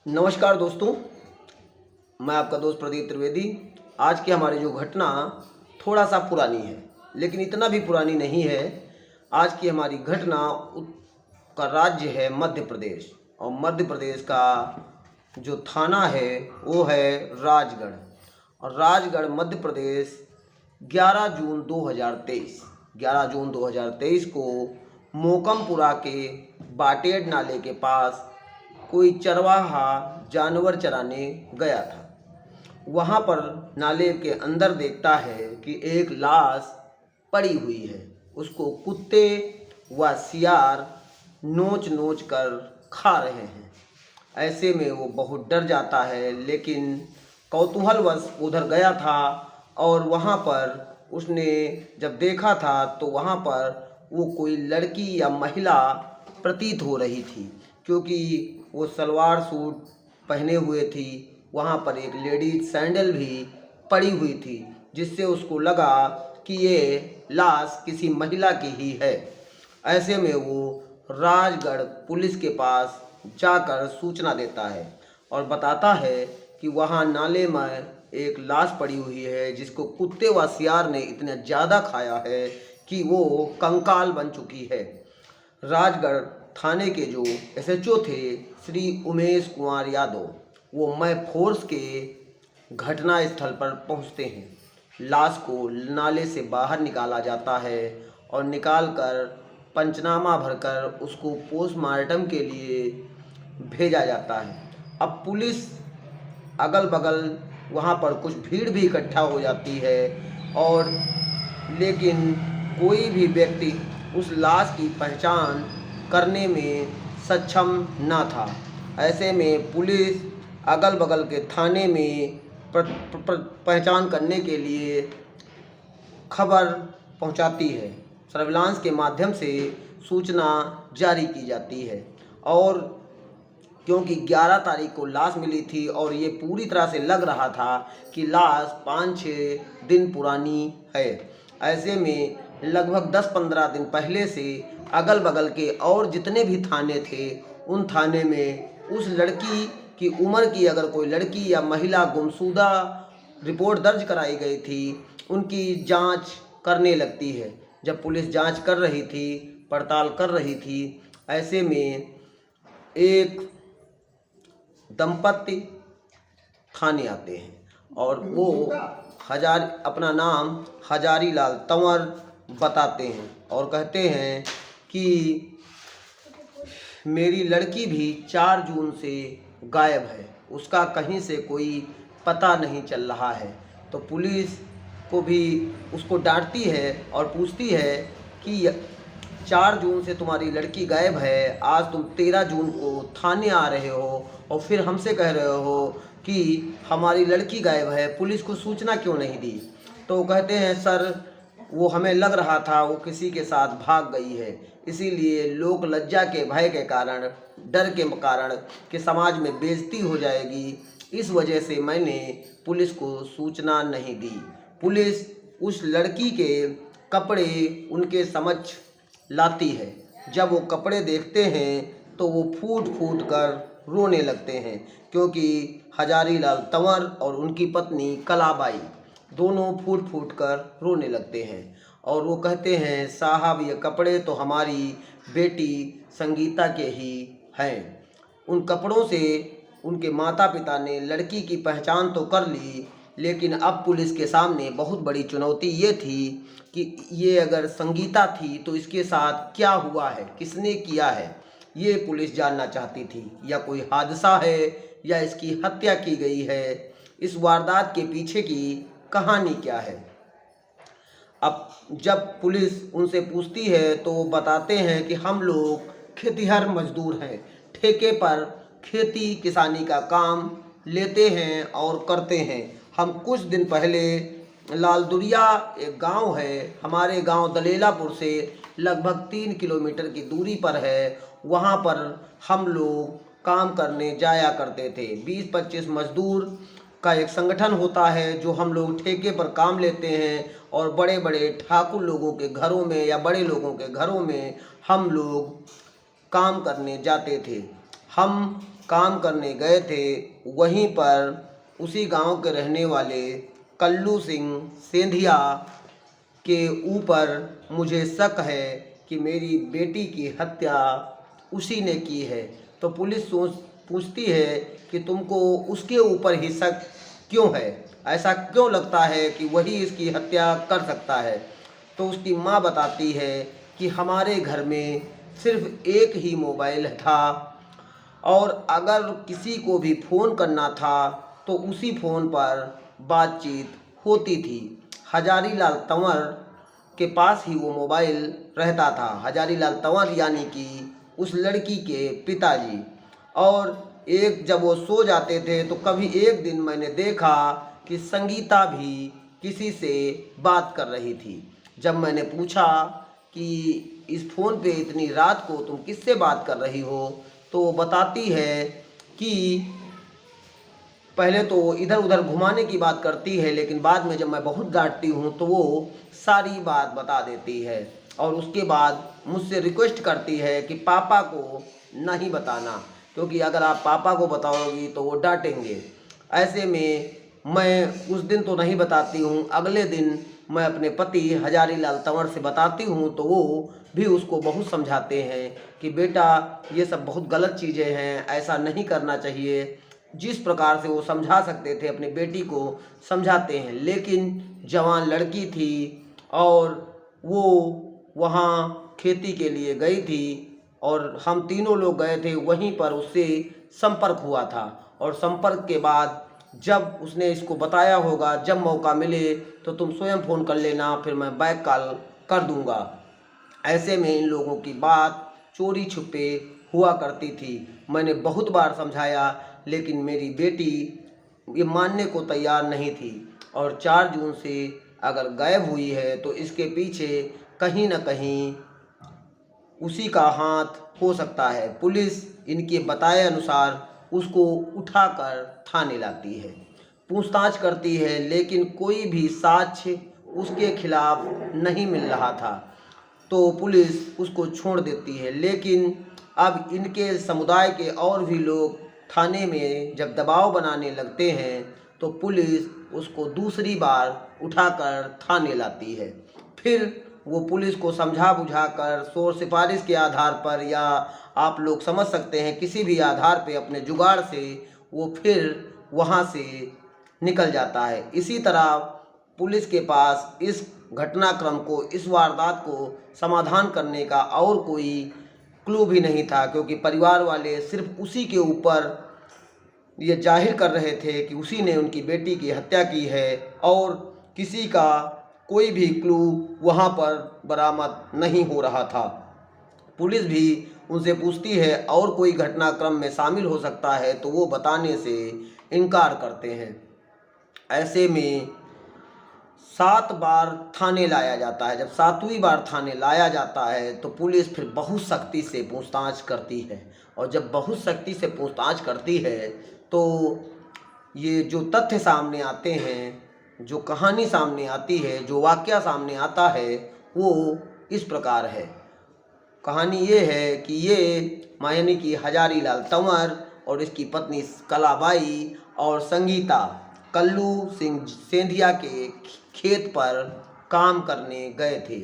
नमस्कार दोस्तों, मैं आपका दोस्त प्रदीप त्रिवेदी। आज की हमारी जो घटना थोड़ा सा पुरानी है, लेकिन इतना भी पुरानी नहीं है। आज की हमारी घटना का राज्य है मध्य प्रदेश, और मध्य प्रदेश का जो थाना है वो है राजगढ़। और राजगढ़ मध्य प्रदेश 11 जून 2023 को मोकमपुरा के बाटेड नाले के पास कोई चरवाहा जानवर चराने गया था। वहाँ पर नाले के अंदर देखता है कि एक लाश पड़ी हुई है। उसको कुत्ते व सियार नोच नोच कर खा रहे हैं। ऐसे में वो बहुत डर जाता है, लेकिन कौतूहलवश उधर गया था और वहाँ पर उसने जब देखा था तो वहाँ पर वो कोई लड़की या महिला प्रतीत हो रही थी, क्योंकि वो सलवार सूट पहने हुए थी। वहाँ पर एक लेडीज सैंडल भी पड़ी हुई थी, जिससे उसको लगा कि ये लाश किसी महिला की ही है। ऐसे में वो राजगढ़ पुलिस के पास जाकर सूचना देता है और बताता है कि वहाँ नाले में एक लाश पड़ी हुई है, जिसको कुत्ते व सियार ने इतना ज़्यादा खाया है कि वो कंकाल बन चुकी है। राजगढ़ थाने के जो एसएचओ थे श्री उमेश कुमार यादव, वो मय फोर्स के घटनास्थल पर पहुंचते हैं। लाश को नाले से बाहर निकाला जाता है और निकालकर पंचनामा भरकर उसको पोस्टमार्टम के लिए भेजा जाता है। अब पुलिस अगल बगल वहाँ पर कुछ भीड़ भी इकट्ठा हो जाती है, और लेकिन कोई भी व्यक्ति उस लाश की पहचान करने में सक्षम न था। ऐसे में पुलिस अगल बगल के थाने में पहचान करने के लिए खबर पहुंचाती है। सर्विलांस के माध्यम से सूचना जारी की जाती है, और क्योंकि 11 तारीख को लाश मिली थी और ये पूरी तरह से लग रहा था कि लाश 5-6 दिन पुरानी है। ऐसे में लगभग 10-15 दिन पहले से अगल बगल के और जितने भी थाने थे, उन थाने में उस लड़की की उम्र की अगर कोई लड़की या महिला गुमशुदा रिपोर्ट दर्ज कराई गई थी, उनकी जांच करने लगती है। जब पुलिस जांच कर रही थी, पड़ताल कर रही थी, ऐसे में एक दंपति थाने आते हैं और वो अपना नाम हजारी लाल तंवर बताते हैं और कहते हैं कि मेरी लड़की भी 4 जून से गायब है, उसका कहीं से कोई पता नहीं चल रहा है। तो पुलिस को भी उसको डांटती है और पूछती है कि 4 जून से तुम्हारी लड़की गायब है, आज तुम 13 जून को थाने आ रहे हो और फिर हमसे कह रहे हो कि हमारी लड़की गायब है, पुलिस को सूचना क्यों नहीं दी? तो कहते हैं सर, वो हमें लग रहा था वो किसी के साथ भाग गई है, इसीलिए लोक लज्जा के भय के कारण, डर के कारण कि समाज में बेइज्जती हो जाएगी, इस वजह से मैंने पुलिस को सूचना नहीं दी। पुलिस उस लड़की के कपड़े उनके समक्ष लाती है। जब वो कपड़े देखते हैं तो वो फूट फूट कर रोने लगते हैं, क्योंकि हजारी लाल तंवर और उनकी पत्नी कलाबाई दोनों फूट फूट कर रोने लगते हैं। और वो कहते हैं साहब, ये कपड़े तो हमारी बेटी संगीता के ही हैं। उन कपड़ों से उनके माता पिता ने लड़की की पहचान तो कर ली, लेकिन अब पुलिस के सामने बहुत बड़ी चुनौती ये थी कि ये अगर संगीता थी तो इसके साथ क्या हुआ है, किसने किया है, ये पुलिस जानना चाहती थी। या कोई हादसा है या इसकी हत्या की गई है, इस वारदात के पीछे की कहानी क्या है। अब जब पुलिस उनसे पूछती है तो वो बताते हैं कि हम लोग खेतिहर मजदूर हैं, ठेके पर खेती किसानी का काम लेते हैं और करते हैं। हम कुछ दिन पहले लालदुरिया एक गांव है, हमारे गांव दलेलापुर से लगभग 3 किलोमीटर की दूरी पर है, वहां पर हम लोग काम करने जाया करते थे। 20-25 मजदूर का एक संगठन होता है जो हम लोग ठेके पर काम लेते हैं, और बड़े बड़े ठाकुर लोगों के घरों में या बड़े लोगों के घरों में हम लोग काम करने जाते थे। हम काम करने गए थे, वहीं पर उसी गांव के रहने वाले कल्लू सिंह सेंधिया के ऊपर मुझे शक है कि मेरी बेटी की हत्या उसी ने की है। तो पुलिस पूछती है कि तुमको उसके ऊपर ही शक क्यों है, ऐसा क्यों लगता है कि वही इसकी हत्या कर सकता है। तो उसकी माँ बताती है कि हमारे घर में सिर्फ एक ही मोबाइल था और अगर किसी को भी फ़ोन करना था तो उसी फ़ोन पर बातचीत होती थी। हजारी लाल तंवर के पास ही वो मोबाइल रहता था। हजारी लाल तंवर यानी कि उस लड़की के पिताजी। और एक जब वो सो जाते थे तो कभी एक दिन मैंने देखा कि संगीता भी किसी से बात कर रही थी। जब मैंने पूछा कि इस फ़ोन पे इतनी रात को तुम किससे बात कर रही हो, तो वो बताती है कि पहले तो इधर उधर घुमाने की बात करती है, लेकिन बाद में जब मैं बहुत डांटती हूँ तो वो सारी बात बता देती है। और उसके बाद मुझसे रिक्वेस्ट करती है कि पापा को नहीं बताना, क्योंकि अगर आप पापा को बताओगी तो वो डांटेंगे। ऐसे में मैं उस दिन तो नहीं बताती हूँ, अगले दिन मैं अपने पति हजारी लाल तंवर से बताती हूँ तो वो भी उसको बहुत समझाते हैं कि बेटा ये सब बहुत गलत चीज़ें हैं, ऐसा नहीं करना चाहिए। जिस प्रकार से वो समझा सकते थे अपनी बेटी को समझाते हैं, लेकिन जवान लड़की थी और वो वहाँ खेती के लिए गई थी और हम तीनों लोग गए थे, वहीं पर उससे संपर्क हुआ था। और संपर्क के बाद जब उसने इसको बताया होगा, जब मौका मिले तो तुम स्वयं फ़ोन कर लेना, फिर मैं बैक कॉल कर दूंगा। ऐसे में इन लोगों की बात चोरी छुपे हुआ करती थी। मैंने बहुत बार समझाया, लेकिन मेरी बेटी ये मानने को तैयार नहीं थी। और 4 जून से अगर गायब हुई है तो इसके पीछे कहीं न कहीं उसी का हाथ हो सकता है। पुलिस इनके बताए अनुसार उसको उठाकर थाने लाती है, पूछताछ करती है, लेकिन कोई भी साक्ष्य उसके खिलाफ नहीं मिल रहा था। तो पुलिस उसको छोड़ देती है। लेकिन अब इनके समुदाय के और भी लोग थाने में जब दबाव बनाने लगते हैं तो पुलिस उसको दूसरी बार उठाकर थाने लाती है। फिर वो पुलिस को समझा बुझाकर शोर सिफारिश के आधार पर, या आप लोग समझ सकते हैं किसी भी आधार पे, अपने जुगाड़ से वो फिर वहाँ से निकल जाता है। इसी तरह पुलिस के पास इस घटनाक्रम को, इस वारदात को समाधान करने का और कोई क्लू भी नहीं था, क्योंकि परिवार वाले सिर्फ उसी के ऊपर ये जाहिर कर रहे थे कि उसी ने उनकी बेटी की हत्या की है और किसी का कोई भी क्लू वहाँ पर बरामद नहीं हो रहा था। पुलिस भी उनसे पूछती है और कोई घटनाक्रम में शामिल हो सकता है तो वो बताने से इनकार करते हैं। ऐसे में 7 बार थाने लाया जाता है। जब 7वीं बार थाने लाया जाता है तो पुलिस फिर बहुत सख्ती से पूछताछ करती है। और जब बहुत सख्ती से पूछताछ करती है तो ये जो तथ्य सामने आते हैं, जो कहानी सामने आती है, जो वाकया सामने आता है, वो इस प्रकार है। कहानी ये है कि ये यानी कि हजारी लाल तंवर और इसकी पत्नी कलाबाई और संगीता कल्लू सिंह सेंधिया के खेत पर काम करने गए थे।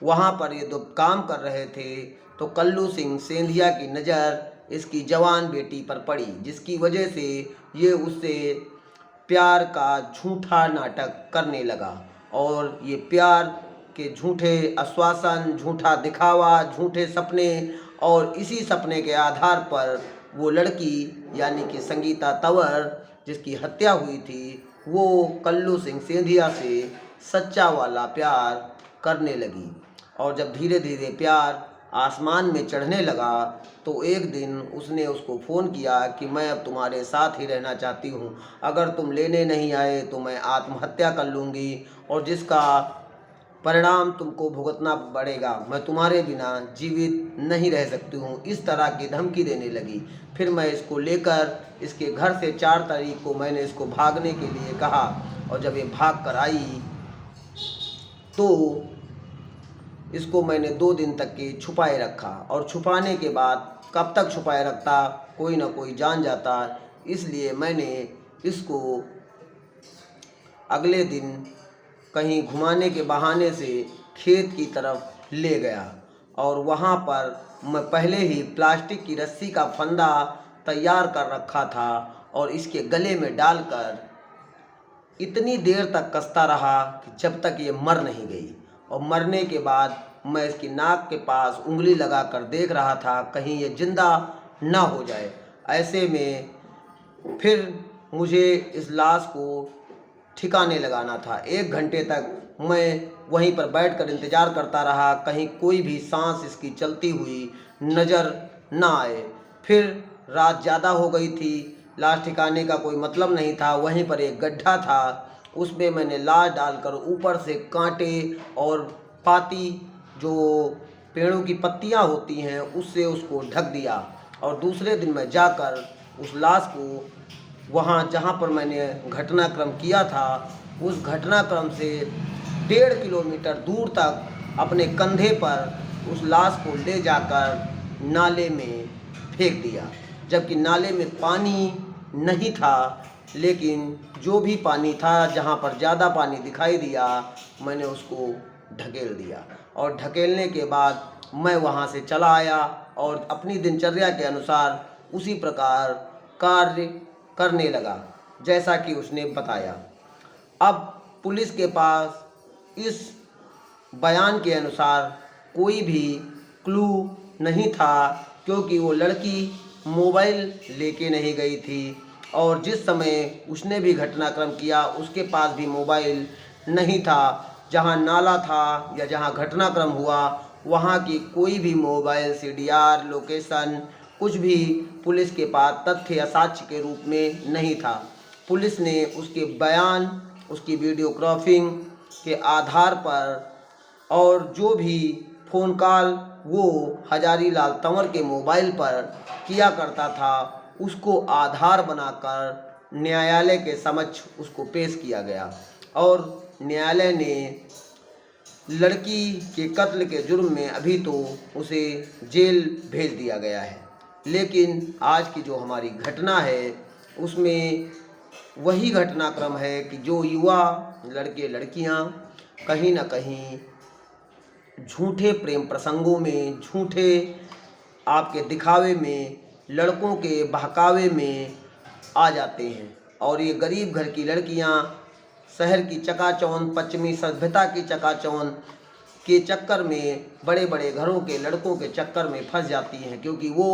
वहाँ पर ये दो काम कर रहे थे तो कल्लू सिंह सेंधिया की नज़र इसकी जवान बेटी पर पड़ी, जिसकी वजह से ये उससे प्यार का झूठा नाटक करने लगा। और ये प्यार के झूठे आश्वासन, झूठा दिखावा, झूठे सपने, और इसी सपने के आधार पर वो लड़की यानी कि संगीता तंवर जिसकी हत्या हुई थी, वो कल्लू सिंह सेंधिया से सच्चा वाला प्यार करने लगी। और जब धीरे धीरे प्यार आसमान में चढ़ने लगा तो एक दिन उसने उसको फ़ोन किया कि मैं अब तुम्हारे साथ ही रहना चाहती हूँ, अगर तुम लेने नहीं आए तो मैं आत्महत्या कर लूँगी और जिसका परिणाम तुमको भुगतना पड़ेगा, मैं तुम्हारे बिना जीवित नहीं रह सकती हूँ, इस तरह की धमकी देने लगी। फिर मैं इसको लेकर इसके घर से 4 तारीख को मैंने इसको भागने के लिए कहा और जब ये भाग कर आई तो इसको मैंने 2 दिन तक के छुपाए रखा। और छुपाने के बाद कब तक छुपाए रखता कोई ना कोई जान जाता, इसलिए मैंने इसको अगले दिन कहीं घुमाने के बहाने से खेत की तरफ ले गया और वहाँ पर मैं पहले ही प्लास्टिक की रस्सी का फंदा तैयार कर रखा था और इसके गले में डालकर इतनी देर तक कसता रहा कि जब तक ये मर नहीं गई। और मरने के बाद मैं इसकी नाक के पास उंगली लगाकर देख रहा था कहीं ये जिंदा ना हो जाए। ऐसे में फिर मुझे इस लाश को ठिकाने लगाना था। 1 घंटे तक मैं वहीं पर बैठकर इंतज़ार करता रहा कहीं कोई भी सांस इसकी चलती हुई नज़र ना आए। फिर रात ज़्यादा हो गई थी, लाश ठिकाने का कोई मतलब नहीं था। वहीं पर एक गड्ढा था, उसमें मैंने लाश डालकर ऊपर से कांटे और पाती जो पेड़ों की पत्तियां होती हैं उससे उसको ढक दिया। और दूसरे दिन मैं जाकर उस लाश को वहाँ जहाँ पर मैंने घटनाक्रम किया था उस घटनाक्रम से 1.5 किलोमीटर दूर तक अपने कंधे पर उस लाश को ले जाकर नाले में फेंक दिया। जबकि नाले में पानी नहीं था, लेकिन जो भी पानी था जहाँ पर ज़्यादा पानी दिखाई दिया मैंने उसको ढकेल दिया। और ढकेलने के बाद मैं वहाँ से चला आया और अपनी दिनचर्या के अनुसार उसी प्रकार कार्य करने लगा जैसा कि उसने बताया। अब पुलिस के पास इस बयान के अनुसार कोई भी क्लू नहीं था, क्योंकि वो लड़की मोबाइल लेके नहीं गई थी और जिस समय उसने भी घटनाक्रम किया उसके पास भी मोबाइल नहीं था। जहाँ नाला था या जहाँ घटनाक्रम हुआ वहाँ की कोई भी मोबाइल CDR लोकेशन कुछ भी पुलिस के पास तथ्य या साक्ष्य के रूप में नहीं था। पुलिस ने उसके बयान, उसकी वीडियोग्राफिंग के आधार पर और जो भी फ़ोन कॉल वो हजारी लाल तंवर के मोबाइल पर किया करता था उसको आधार बनाकर न्यायालय के समक्ष उसको पेश किया गया और न्यायालय ने लड़की के कत्ल के जुर्म में अभी तो उसे जेल भेज दिया गया है। लेकिन आज की जो हमारी घटना है उसमें वही घटनाक्रम है कि जो युवा लड़के लड़कियां कहीं ना कहीं झूठे प्रेम प्रसंगों में, झूठे आपके दिखावे में, लड़कों के बहकावे में आ जाते हैं। और ये गरीब घर की लड़कियां शहर की चकाचौंध, पश्चिमी सभ्यता की चकाचौंध के चक्कर में, बड़े बड़े घरों के लड़कों के चक्कर में फंस जाती हैं, क्योंकि वो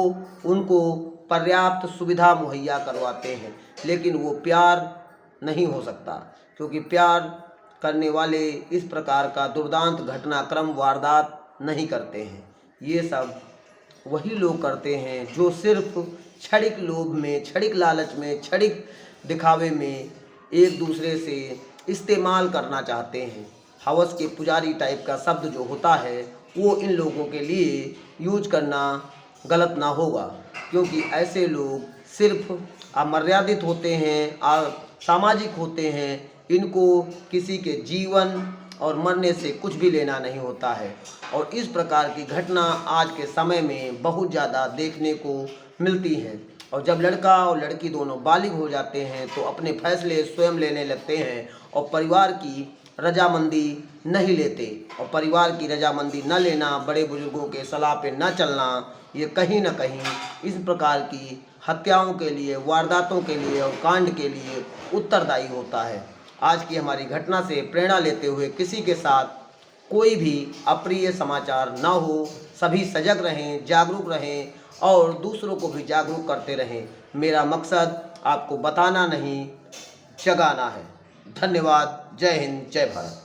उनको पर्याप्त सुविधा मुहैया करवाते हैं। लेकिन वो प्यार नहीं हो सकता, क्योंकि प्यार करने वाले इस प्रकार का दुर्दांत घटनाक्रम वारदात नहीं करते हैं। ये सब वही लोग करते हैं जो सिर्फ क्षणिक लोभ में, क्षणिक लालच में, क्षणिक दिखावे में एक दूसरे से इस्तेमाल करना चाहते हैं। हवस के पुजारी टाइप का शब्द जो होता है वो इन लोगों के लिए यूज करना गलत ना होगा, क्योंकि ऐसे लोग सिर्फ अमर्यादित होते हैं, सामाजिक होते हैं। इनको किसी के जीवन और मरने से कुछ भी लेना नहीं होता है। और इस प्रकार की घटना आज के समय में बहुत ज़्यादा देखने को मिलती हैं। और जब लड़का और लड़की दोनों बालिग हो जाते हैं तो अपने फैसले स्वयं लेने लगते हैं और परिवार की रजामंदी नहीं लेते। और परिवार की रजामंदी न लेना, बड़े बुजुर्गों के सलाह पे न चलना, ये कहीं ना कहीं इस प्रकार की हत्याओं के लिए, वारदातों के लिए और कांड के लिए उत्तरदायी होता है। आज की हमारी घटना से प्रेरणा लेते हुए किसी के साथ कोई भी अप्रिय समाचार ना हो, सभी सजग रहें, जागरूक रहें और दूसरों को भी जागरूक करते रहें। मेरा मकसद आपको बताना नहीं, जगाना है। धन्यवाद। जय हिंद, जय भारत।